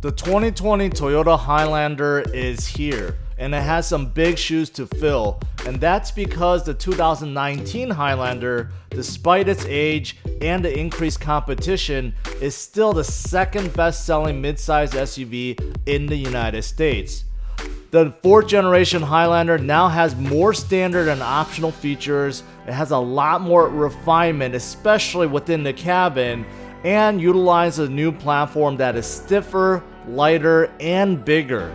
The 2020 Toyota Highlander is here, and it has some big shoes to fill, and that's because the 2019 Highlander, despite its age and the increased competition, is still the second best-selling midsize SUV in the United States. The 4th generation Highlander now has more standard and optional features, it has a lot more refinement, especially within the cabin, and utilizes a new platform that is stiffer, lighter, and bigger.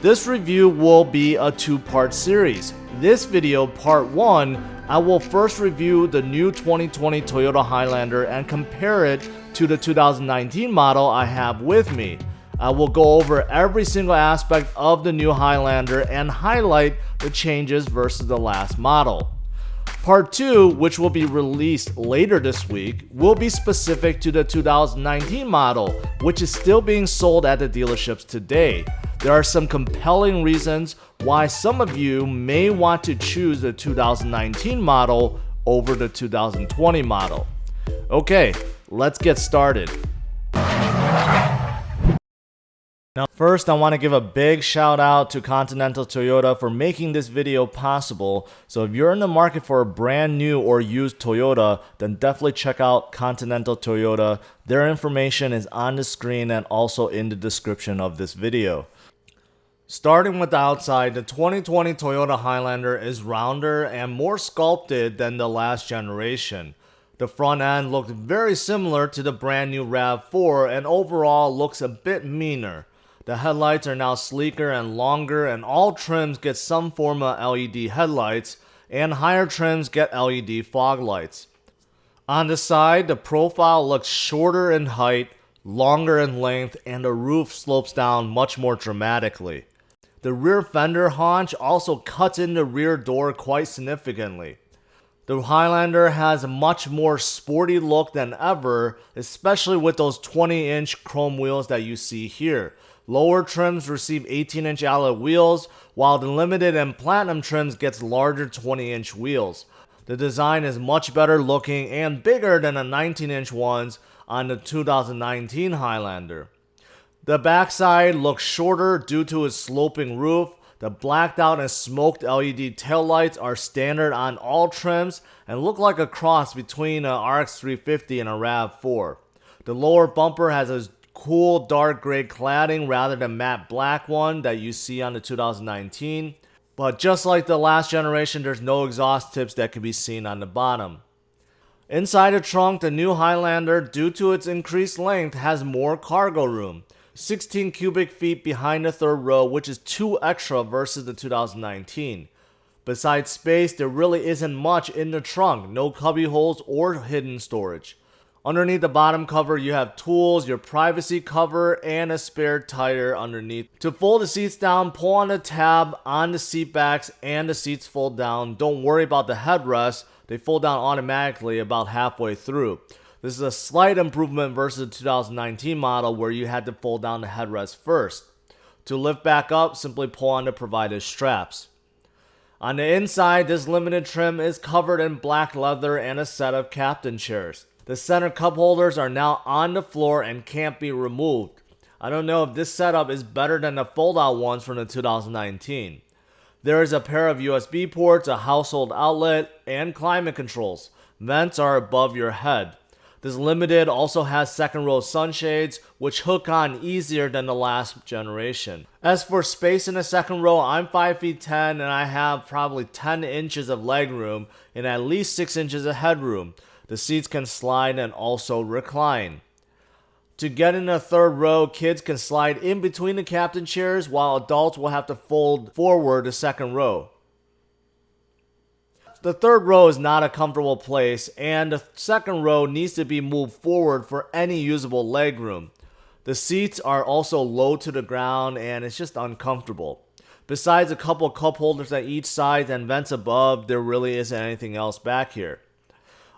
This review will be a two-part series. This video, part 1, I will first review the new 2020 Toyota Highlander and compare it to the 2019 model I have with me. I will go over every single aspect of the new Highlander and highlight the changes versus the last model. Part 2, which will be released later this week, will be specific to the 2019 model, which is still being sold at the dealerships today. There are some compelling reasons why some of you may want to choose the 2019 model over the 2020 model. Okay, let's get started. Now first, I want to give a big shout out to Continental Toyota for making this video possible. So if you're in the market for a brand new or used Toyota, then definitely check out Continental Toyota. Their information is on the screen and also in the description of this video. Starting with the outside, the 2020 Toyota Highlander is rounder and more sculpted than the last generation. The front end looked very similar to the brand new RAV4 and overall looks a bit meaner. The headlights are now sleeker and longer, and all trims get some form of LED headlights, and higher trims get LED fog lights. On the side, the profile looks shorter in height, longer in length, and the roof slopes down much more dramatically. The rear fender haunch also cuts in the rear door quite significantly. The Highlander has a much more sporty look than ever, especially with those 20-inch chrome wheels that you see here. Lower trims receive 18-inch alloy wheels, while the limited and platinum trims gets larger 20-inch wheels. The design is much better looking and bigger than the 19-inch ones on the 2019 Highlander. The backside looks shorter due to its sloping roof. The blacked out and smoked LED taillights are standard on all trims and look like a cross between an RX 350 and a RAV4. The lower bumper has a cool dark gray cladding rather than matte black one that you see on the 2019. But just like the last generation, there's no exhaust tips that can be seen on the bottom. Inside the trunk, the new Highlander, due to its increased length, has more cargo room. 16 cubic feet behind the third row, which is 2 extra versus the 2019. Besides space, there really isn't much in the trunk, no cubby holes or hidden storage. Underneath the bottom cover, you have tools, your privacy cover, and a spare tire underneath. To fold the seats down, pull on the tab on the seat backs and the seats fold down. Don't worry about the headrests, they fold down automatically about halfway through. This is a slight improvement versus the 2019 model where you had to fold down the headrest first. To lift back up, simply pull on the provided straps. On the inside, this limited trim is covered in black leather and a set of captain chairs. The center cup holders are now on the floor and can't be removed. I don't know if this setup is better than the fold-out ones from the 2019. There is a pair of USB ports, a household outlet, and climate controls. Vents are above your head. This Limited also has second row sunshades, which hook on easier than the last generation. As for space in the second row, I'm 5 feet 10 and I have probably 10 inches of legroom and at least 6 inches of headroom. The seats can slide and also recline. To get in the third row, kids can slide in between the captain chairs while adults will have to fold forward the second row. The third row is not a comfortable place, and the second row needs to be moved forward for any usable legroom. The seats are also low to the ground and it's just uncomfortable. Besides a couple cup holders at each side and vents above, there really isn't anything else back here.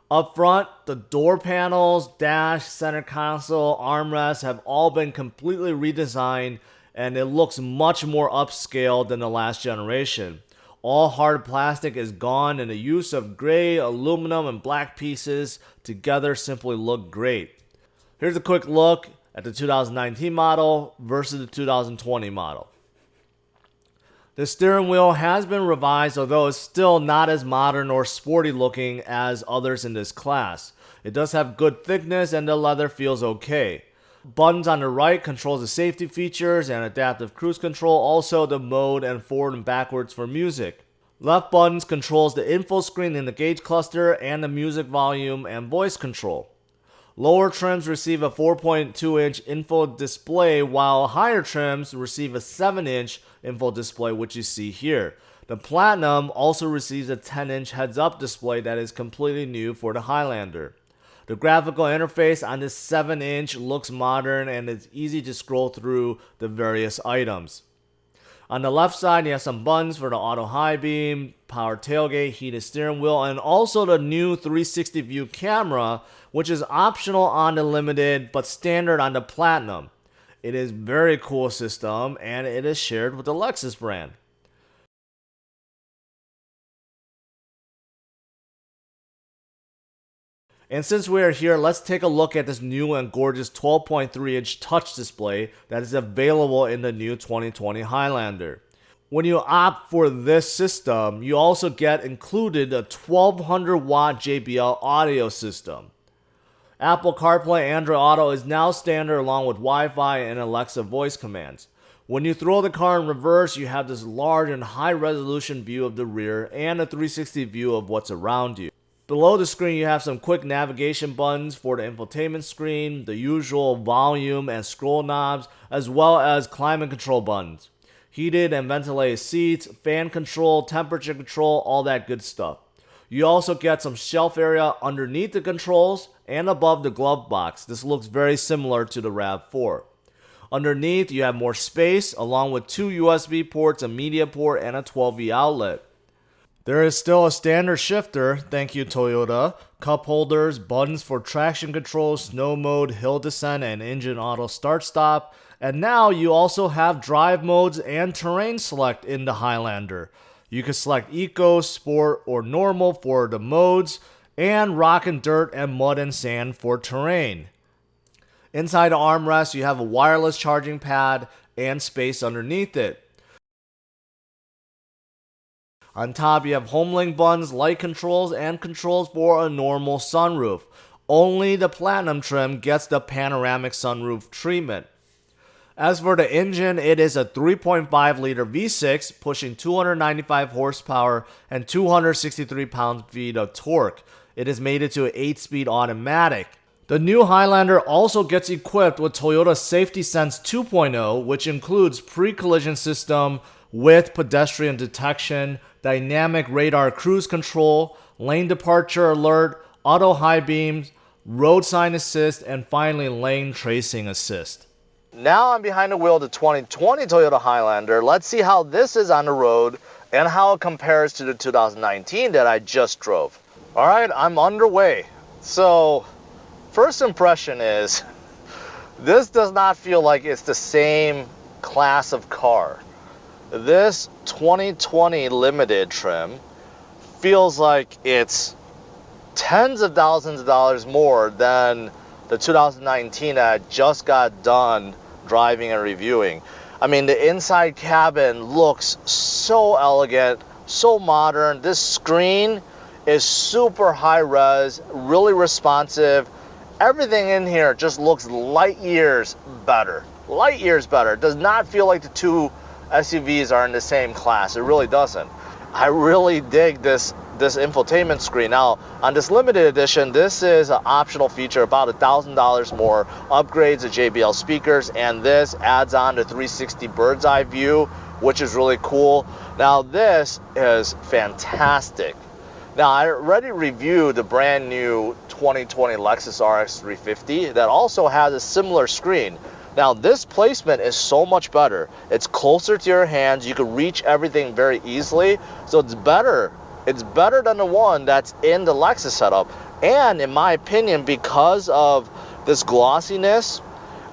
Up front, the door panels, dash, center console, armrests have all been completely redesigned and it looks much more upscale than the last generation. All hard plastic is gone and the use of gray, aluminum, and black pieces together simply look great. Here's a quick look at the 2019 model versus the 2020 model. The steering wheel has been revised, although it's still not as modern or sporty looking as others in this class. It does have good thickness and the leather feels okay. Buttons on the right controls the safety features and adaptive cruise control, also the mode and forward and backwards for music. Left buttons controls the info screen in the gauge cluster and the music volume and voice control. Lower trims receive a 4.2-inch info display, while higher trims receive a 7-inch info display, which you see here. The Platinum also receives a 10-inch heads-up display that is completely new for the Highlander. The graphical interface on this 7-inch looks modern and it's easy to scroll through the various items. On the left side, you have some buttons for the auto high beam, power tailgate, heated steering wheel, and also the new 360 view camera, which is optional on the Limited but standard on the Platinum. It is a very cool system and it is shared with the Lexus brand. And since we are here, let's take a look at this new and gorgeous 12.3-inch touch display that is available in the new 2020 Highlander. When you opt for this system, you also get included a 1200-watt JBL audio system. Apple CarPlay Android Auto is now standard along with Wi-Fi and Alexa voice commands. When you throw the car in reverse, you have this large and high-resolution view of the rear and a 360 view of what's around you. Below the screen, you have some quick navigation buttons for the infotainment screen, the usual volume and scroll knobs, as well as climate control buttons. Heated and ventilated seats, fan control, temperature control, all that good stuff. You also get some shelf area underneath the controls and above the glove box. This looks very similar to the RAV4. Underneath, you have more space, along with 2 USB ports, a media port, and a 12V outlet. There is still a standard shifter, thank you Toyota, cup holders, buttons for traction control, snow mode, hill descent, and engine auto start stop. And now you also have drive modes and terrain select in the Highlander. You can select Eco, Sport, or Normal for the modes, and Rock and Dirt and Mud and Sand for terrain. Inside the armrest, you have a wireless charging pad and space underneath it. On top, you have HomeLink buttons, light controls, and controls for a normal sunroof. Only the Platinum trim gets the panoramic sunroof treatment. As for the engine, it is a 3.5-liter V6 pushing 295 horsepower and 263 pound-feet of torque. It is mated to an 8-speed automatic. The new Highlander also gets equipped with Toyota Safety Sense 2.0, which includes pre-collision system with pedestrian detection, dynamic radar cruise control, lane departure alert, auto high beams, road sign assist, and finally lane tracing assist. Now I'm behind the wheel of the 2020 Toyota Highlander. Let's see how this is on the road and how it compares to the 2019 that I just drove. All right, I'm underway. So first impression is this does not feel like it's the same class of car. This 2020 Limited trim feels like it's tens of thousands of dollars more than the 2019 that I just got done driving and reviewing. I mean, the inside cabin looks so elegant, so modern. This screen is super high res, really responsive. Everything in here just looks light years better. Light years better. It does not feel like the two SUVs are in the same class. It really doesn't. I really dig this infotainment screen. Now, on this limited edition, this is an optional feature, about $1,000 more, upgrades the JBL speakers, and this adds on the 360 bird's eye view, which is really cool. Now, this is fantastic. Now, I already reviewed the brand new 2020 Lexus RX 350 that also has a similar screen. Now, this placement is so much better. It's closer to your hands. You can reach everything very easily. So it's better. It's better than the one that's in the Lexus setup. And in my opinion, because of this glossiness,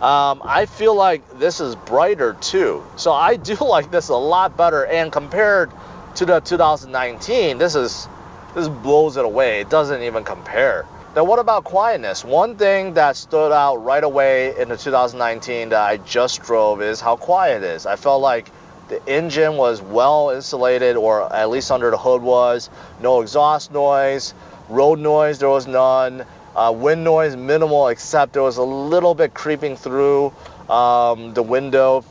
I feel like this is brighter too. So I do like this a lot better. And compared to the 2019, this blows it away. It doesn't even compare. Now, what about quietness? One thing that stood out right away in the 2019 that I just drove is how quiet it is. I felt like the engine was well insulated, or at least under the hood was. No exhaust noise, road noise, there was none. Wind noise, minimal, except there was a little bit creeping through the window.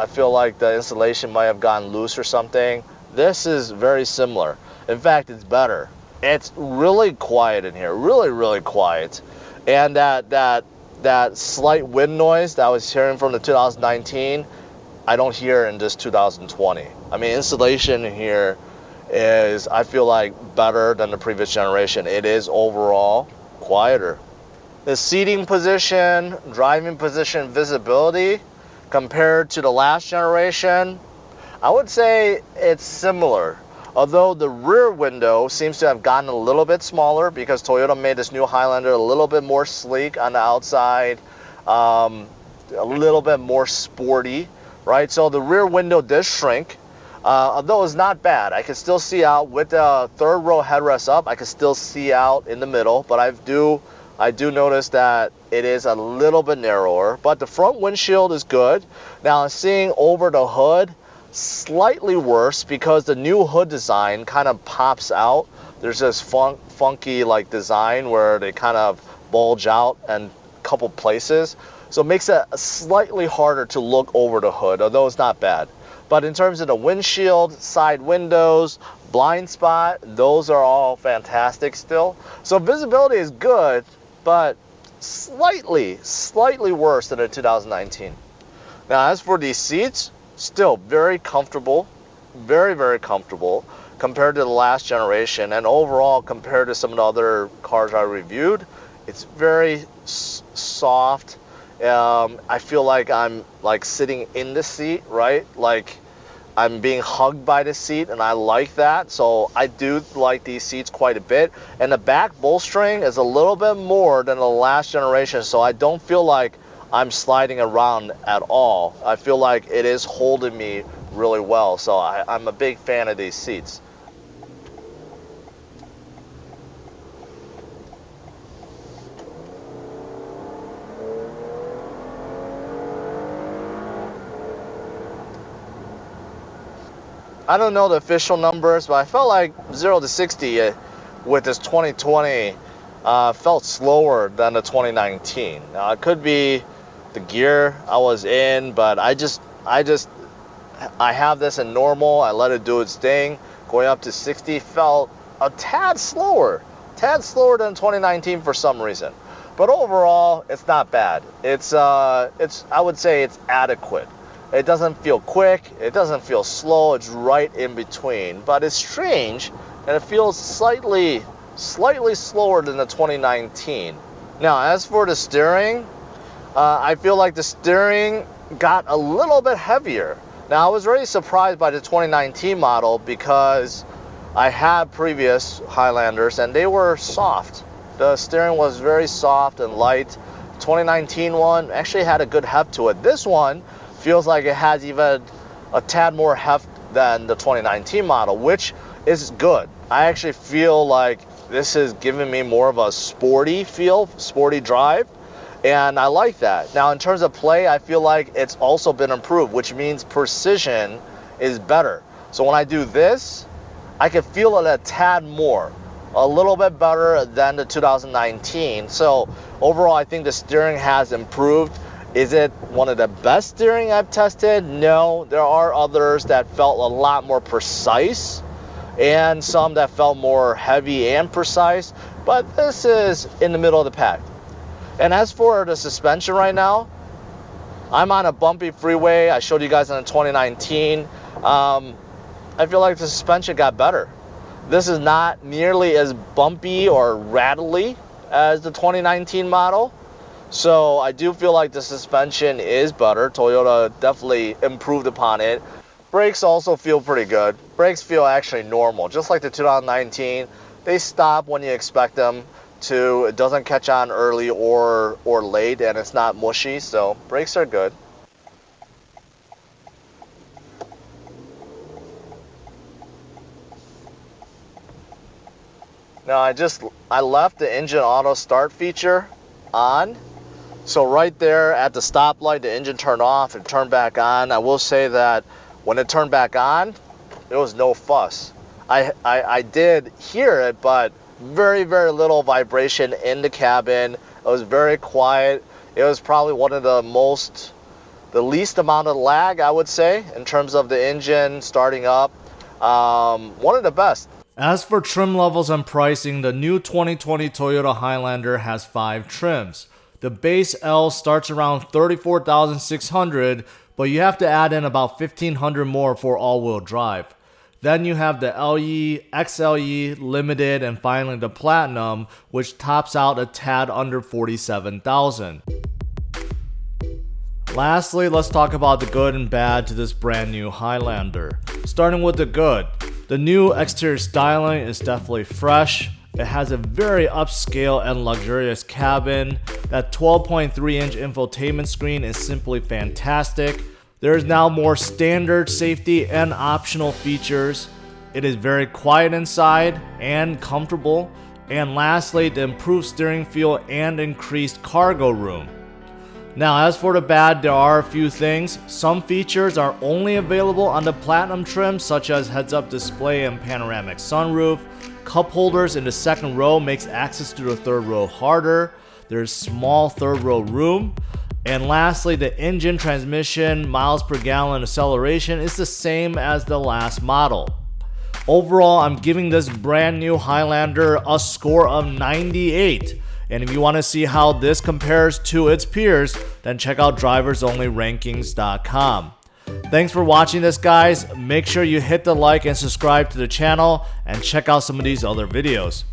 I feel like the insulation might have gotten loose or something. This is very similar. In fact, it's better. It's really quiet in here, really quiet. And that slight wind noise that I was hearing from the 2019, I don't hear in this 2020. I mean, insulation in here is, I feel like, better than the previous generation. It is overall quieter. The seating position, driving position, visibility compared to the last generation, I would say it's similar. Although the rear window seems to have gotten a little bit smaller because Toyota made this new Highlander a little bit more sleek on the outside, a little bit more sporty, right? So the rear window did shrink, although it's not bad. I can still see out with the third row headrest up. I can still see out in the middle, but I do notice that it is a little bit narrower. But the front windshield is good. Now, seeing over the hood, slightly worse because the new hood design kind of pops out. There's this funky like design where they kind of bulge out in a couple places, so it makes it slightly harder to look over the hood, although it's not bad. But in terms of the windshield, side windows, blind spot, those are all fantastic still. So visibility is good, but slightly worse than in 2019. Now, as for these seats, still very comfortable, very comfortable compared to the last generation, and overall compared to some of the other cars I reviewed, it's very soft. I feel like I'm like sitting in the seat, right? Like I'm being hugged by the seat, and I like that. So I do like these seats quite a bit. And the back bolstering is a little bit more than the last generation, so I don't feel like I'm sliding around at all. I feel like it is holding me really well, so I'm a big fan of these seats. I don't know the official numbers, but I felt like 0 to 60 with this 2020 felt slower than the 2019. Now, it could be the gear I was in, but I have this in normal. I let it do its thing. Going up to 60 felt a tad slower than 2019 for some reason. But overall, it's not bad. I would say it's adequate. It doesn't feel quick. It doesn't feel slow. It's right in between. But it's strange, and it feels slightly slower than the 2019. Now, as for the steering, I feel like the steering got a little bit heavier. Now, I was really surprised by the 2019 model because I had previous Highlanders and they were soft. The steering was very soft and light. 2019 one actually had a good heft to it. This one feels like it has even a tad more heft than the 2019 model, which is good. I actually feel like this is giving me more of a sporty feel, sporty drive. And I like that. Now, in terms of play, I feel like it's also been improved, which means precision is better. So when I do this, I can feel it a tad more, a little bit better than the 2019. So overall, I think the steering has improved. Is it one of the best steering I've tested? No, there are others that felt a lot more precise and some that felt more heavy and precise, but this is in the middle of the pack. And as for the suspension right now, I'm on a bumpy freeway. I showed you guys in 2019. I feel like the suspension got better. This is not nearly as bumpy or rattly as the 2019 model. So I do feel like the suspension is better. Toyota definitely improved upon it. Brakes also feel pretty good. Brakes feel actually normal, just like the 2019. They stop when you expect them to. It doesn't catch on early or late, and it's not mushy, so brakes are good. Now I left the engine auto start feature on. So right there at the stoplight, the engine turned off and turned back on. I will say that when it turned back on, there was no fuss. I did hear it, but very, very little vibration in the cabin. It was very quiet. It was probably one of the least amount of lag, I would say, in terms of the engine starting up. One of the best. As for trim levels and pricing, the new 2020 Toyota Highlander has 5 trims. The base L starts around $34,600, but you have to add in about $1,500 more for all-wheel drive. Then you have the LE, XLE, Limited, and finally the Platinum, which tops out a tad under $47,000. Lastly, let's talk about the good and bad to this brand new Highlander. Starting with the good. The new exterior styling is definitely fresh. It has a very upscale and luxurious cabin. That 12.3-inch infotainment screen is simply fantastic. There is now more standard safety and optional features. It is very quiet inside and comfortable. And lastly, the improved steering feel and increased cargo room. Now, as for the bad, there are a few things. Some features are only available on the Platinum trim, such as heads-up display and panoramic sunroof. Cup holders in the second row makes access to the third row harder. There's small third row room. And lastly, the engine, transmission, miles per gallon, acceleration is the same as the last model. Overall, I'm giving this brand new Highlander a score of 98. And if you want to see how this compares to its peers, then check out driversonlyrankings.com. Thanks for watching this, guys. Make sure you hit the like and subscribe to the channel and check out some of these other videos.